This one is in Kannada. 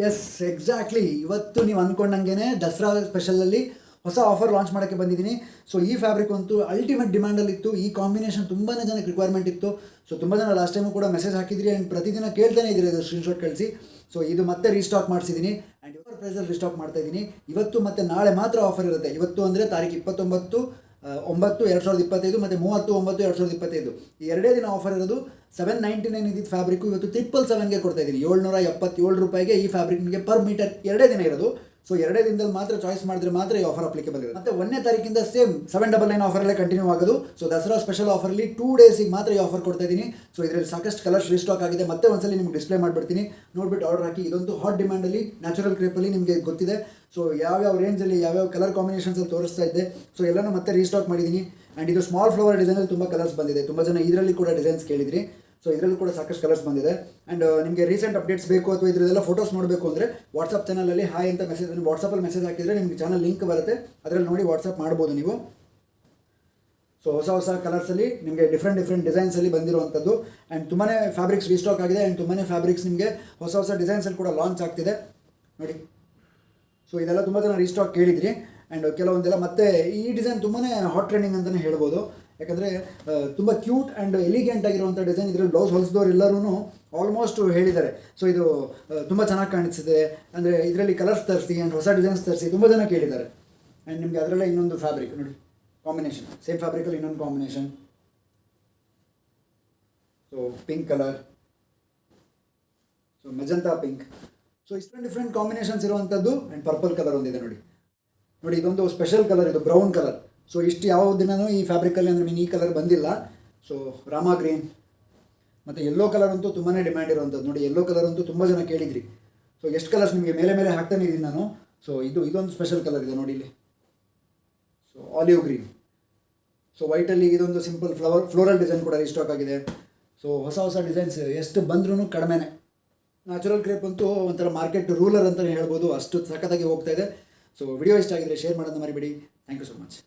Yes exactly. ಇವತ್ತು ನೀವು ಅಂದ್ಕೊಂಡಂಗೆ ದಸರಾ ಸ್ಪೆಷಲಲ್ಲಿ ಹೊಸ ಆಫರ್ ಲಾಂಚ್ ಮಾಡೋಕ್ಕೆ ಬಂದಿದ್ದೀನಿ. ಸೊ ಈ ಫ್ಯಾಬ್ರಿಕ್ ಅಂತೂ ಅಲ್ಟಿಮೇಟ್ ಡಿಮ್ಯಾಂಡಲ್ಲಿತ್ತು. ಈ ಕಾಂಬಿನೇಷನ್ ತುಂಬಾ ಜನಕ್ಕೆ ರಿಕ್ವೈರ್ಮೆಂಟ್ ಇತ್ತು. ಸೊ ತುಂಬ ಜನ ಲಾಸ್ಟ್ ಟೈಮು ಕೂಡ ಮೆಸೇಜ್ ಹಾಕಿದ್ರಿ ಆ್ಯಂಡ್ ಪ್ರತಿದಿನ ಕೇಳ್ತಾನೆ ಇದ್ದೀರಿ ಅದು ಸ್ಕ್ರೀನ್ಶಾಟ್ ಕಳಿಸಿ. ಸೊ ಇದು ಮತ್ತೆ ರೀಸ್ಟಾಕ್ ಮಾಡಿಸಿದ್ದೀನಿ ಆ್ಯಂಡ್ ಇವರ ಪ್ರೈಸಲ್ಲಿ ರೀಸ್ಟಾಕ್ ಮಾಡ್ತಾ ಇದ್ದೀನಿ. ಇವತ್ತು ಮತ್ತು ನಾಳೆ ಮಾತ್ರ ಆಫರ್ ಇರುತ್ತೆ. ಇವತ್ತು ಅಂದರೆ ತಾರೀಕು 29/9/2025 ಮತ್ತು 30/9/2025 ಈ ಎರಡೇ ದಿನ ಆಫರ್ ಇರೋದು. 799 ಇದ್ದಿದ್ದು ಫ್ಯಾಬ್ರಿಕ್ಕು ಇವತ್ತು 777ಗೆ ಕೊಡ್ತಾ ಇದ್ದೀನಿ. 777 ರೂಪಾಯಿಗೆ ಈ ಫ್ಯಾಬ್ರಿಕ್ ನಿಮಗೆ ಪರ್ ಮೀಟರ್ ಎರಡೇ ದಿನ ಇರೋದು. ಸೊ ಎರಡೇ ದಿನದಲ್ಲಿ ಮಾತ್ರ ಚಾಯ್ಸ್ ಮಾಡಿದ್ರೆ ಮಾತ್ರ ಈ ಆಫರ್ ಅಪ್ಲಿಕೇಬಲ್ ಇರುತ್ತೆ. ಮತ್ತು 1ನೇ ತಾರೀಕಿಂದ ಸೇಮ್ 799 ಆಫರಲ್ಲೇ ಕಂಟಿನ್ಯೂ ಆಗೋದು. ಸೊ ದಸರಾ ಸ್ಪೆಷಲ್ ಆಫರಲ್ಲಿ 2 ಡೇಸಿಗೆ ಮಾತ್ರ ಈ ಆಫರ್ ಕೊಡ್ತಾ ಇದ್ದೀನಿ. ಸೊ ಇದರಲ್ಲಿ ಸಾಕಷ್ಟು ಕಲರ್ಸ್ ರೀಸ್ಟಾಕ್ ಆಗಿದೆ. ಮತ್ತೆ ಒಂದ್ಸಲಿ ನಿಮ್ಗೆ ಡಿಸ್ಪ್ಲೇ ಮಾಡಿಬಿಡ್ತೀನಿ, ನೋಡಿಬಿಟ್ಟು ಆರ್ಡರ್ ಹಾಕಿ. ಇದೊಂದು ಹಾಟ್ ಡಿಮ್ಯಾಂಡಲ್ಲಿ ನ್ಯಾಚುರಲ್ ಕ್ರೇಪಲ್ಲಿ ನಿಮಗೆ ಗೊತ್ತಿದೆ. ಸೊ ಯಾವ್ಯಾವ ರೇಂಜಲ್ಲಿ ಯಾವ್ಯಾವ ಕಲರ್ ಕಾಂಬಿನೇಷನ್ಸಲ್ಲಿ ತೋರಿಸ್ತಾ ಇದ್ದೆ. ಸೊ ಎಲ್ಲನೂ ಮತ್ತೆ ರೀಸ್ಟಾಕ್ ಮಾಡಿದ್ದೀನಿ. ಆ್ಯಂಡ್ ಇದು ಸ್ಮಾಲ್ ಫ್ಲವರ್ ಡಿಸೈನಲ್ಲಿ ತುಂಬ ಕಲರ್ಸ್ ಬಂದಿದೆ. ತುಂಬ ಜನ ಇದರಲ್ಲಿ ಕೂಡ ಡಿಸೈನ್ಸ್ ಕೇಳಿದ್ರಿ. ಸೊ ಇದರಲ್ಲೂ ಕೂಡ ಸಾಕಷ್ಟು ಕಲರ್ಸ್ ಬಂದಿದೆ. ಆ್ಯಂಡ್ ನಿಮಗೆ ರೀಸೆಂಟ್ ಅಪ್ಡೇಟ್ಸ್ ಬೇಕು ಅಥವಾ ಇದರದೆಲ್ಲ ಫೋಟೋಸ್ ನೋಡಬೇಕು ಅಂದರೆ ವಾಟ್ಸಪ್ ಚಾನಲಲ್ಲಿ ಹಾಯ್ ಅಂತ ಮೆಸೇಜ್ ವಾಟ್ಸಪ್ಪಲ್ಲಿ ಮೆಸೇಜ್ ಹಾಕಿದರೆ ನಿಮಗೆ ಚಾನಲ್ ಲಿಂಕ್ ಬರುತ್ತೆ, ಅದರಲ್ಲಿ ನೋಡಿ ವಾಟ್ಸಪ್ ಮಾಡ್ಬೋದು ನೀವು. ಸೊ ಹೊಸ ಹೊಸ ಕಲರ್ಸಲ್ಲಿ ನಿಮಗೆ ಡಿಫ್ರೆಂಟ್ ಡಿಸೈನ್ಸಲ್ಲಿ ಬಂದಿರುವಂಥದ್ದು. ಆ್ಯಂಡ್ ತುಂಬಾ ಫ್ಯಾಬ್ರಿಕ್ಸ್ ರೀಸ್ಟಾಕ್ ಆಗಿದೆ. ಆ್ಯಂಡ್ ತುಂಬಾ ಫ್ಯಾಬ್ರಿಕ್ಸ್ ನಿಮಗೆ ಹೊಸ ಡಿಸೈನ್ಸಲ್ಲಿ ಕೂಡ ಲಾಂಚ್ ಆಗ್ತಿದೆ ನೋಡಿ. ಸೊ ಇದೆಲ್ಲ ತುಂಬ ಜನ ರೀಸ್ಟಾಕ್ ಕೇಳಿದ್ರಿ. ಆ್ಯಂಡ್ ಕೆಲವೊಂದೆಲ್ಲ ಮತ್ತೆ ಈ ಡಿಸೈನ್ ತುಂಬಾ ಹಾಟ್ ಟ್ರೆಂಡಿಂಗ್ ಅಂತಲೇ ಹೇಳ್ಬೋದು. ಯಾಕಂದರೆ ತುಂಬ ಕ್ಯೂಟ್ ಆ್ಯಂಡ್ ಎಲಿಗೆಂಟ್ ಆಗಿರುವಂಥ ಡಿಸೈನ್. ಇದರಲ್ಲಿ ಬ್ಲೌಸ್ ಹೊಲಿಸಿದವ್ರು ಎಲ್ಲರೂ ಆಲ್ಮೋಸ್ಟ್ ಹೇಳಿದ್ದಾರೆ. ಸೊ ಇದು ತುಂಬ ಚೆನ್ನಾಗಿ ಕಾಣಿಸ್ತಿದೆ ಅಂದರೆ ಇದರಲ್ಲಿ ಕಲರ್ಸ್ ತರಿಸಿ ಆ್ಯಂಡ್ ಹೊಸ ಡಿಸೈನ್ಸ್ ತರಿಸಿ ತುಂಬ ಜನ ಕೇಳಿದ್ದಾರೆ. ಆ್ಯಂಡ್ ನಿಮಗೆ ಅದರಲ್ಲೇ ಇನ್ನೊಂದು ಫ್ಯಾಬ್ರಿಕ್ ನೋಡಿ, ಕಾಂಬಿನೇಷನ್ ಸೇಮ್ ಫ್ಯಾಬ್ರಿಕಲ್ಲಿ ಇನ್ನೊಂದು combination. So pink colour, so magenta pink. So ಇಷ್ಟು ಡಿಫ್ರೆಂಟ್ ಕಾಂಬಿನೇಷನ್ಸ್ ಇರುವಂಥದ್ದು. ಆ್ಯಂಡ್ ಪರ್ಪಲ್ ಕಲರ್ ಒಂದಿದೆ ನೋಡಿ. ಇದೊಂದು ಸ್ಪೆಷಲ್ ಕಲರ್, ಇದು ಬ್ರೌನ್ ಕಲರ್. ಸೊ ಇಷ್ಟು ಯಾವ ದಿನವೂ ಈ ಫ್ಯಾಬ್ರಿಕಲ್ಲಿ ಅಂದರೆ ಈ ಕಲರ್ ಬಂದಿಲ್ಲ. ಸೊ ರಾಮಾ ಗ್ರೀನ್ ಮತ್ತು ಯೆಲ್ಲೋ ಕಲರ್ ಅಂತೂ ತುಂಬಾ ಡಿಮ್ಯಾಂಡ್ ಇರುವಂಥದ್ದು ನೋಡಿ. ಯೆಲ್ಲೋ ಕಲರ್ ಅಂತೂ ತುಂಬ ಜನ ಕೇಳಿದ್ರಿ. ಸೊ ಎಷ್ಟು ಕಲರ್ಸ್ ನಿಮಗೆ ಮೇಲೆ ಹಾಕ್ತಾನೆ ಇದ್ದೀನಿ ನಾನು. ಸೊ ಇದೊಂದು ಸ್ಪೆಷಲ್ ಕಲರ್ ಇದೆ ನೋಡಿ ಇಲ್ಲಿ. So olive green. ಸೊ ವೈಟಲ್ಲಿ ಇದೊಂದು ಸಿಂಪಲ್ ಫ್ಲೋರಲ್ ಡಿಸೈನ್ ಕೂಡ ರೀಸ್ಟಾಕ್ ಆಗಿದೆ. ಸೊ ಹೊಸ ಡಿಸೈನ್ಸ್ ಎಷ್ಟು ಬಂದ್ರೂ ಕಡಿಮೆನೇ. ನ್ಯಾಚುರಲ್ ಕ್ರೇಪ್ ಅಂತೂ ಒಂಥರ ಮಾರ್ಕೆಟ್ ರೂಲರ್ ಅಂತಲೇ ಹೇಳ್ಬೋದು, ಅಷ್ಟು ಸಖತ್ತಾಗಿ ಹೋಗ್ತಾ ಇದೆ. ಸೊ ವಿಡಿಯೋ ಇಷ್ಟ ಆಗಿದ್ರೆ ಶೇರ್ ಮಾಡೋದನ್ನ ಮರಿಬೇಡಿ. Thank you so much.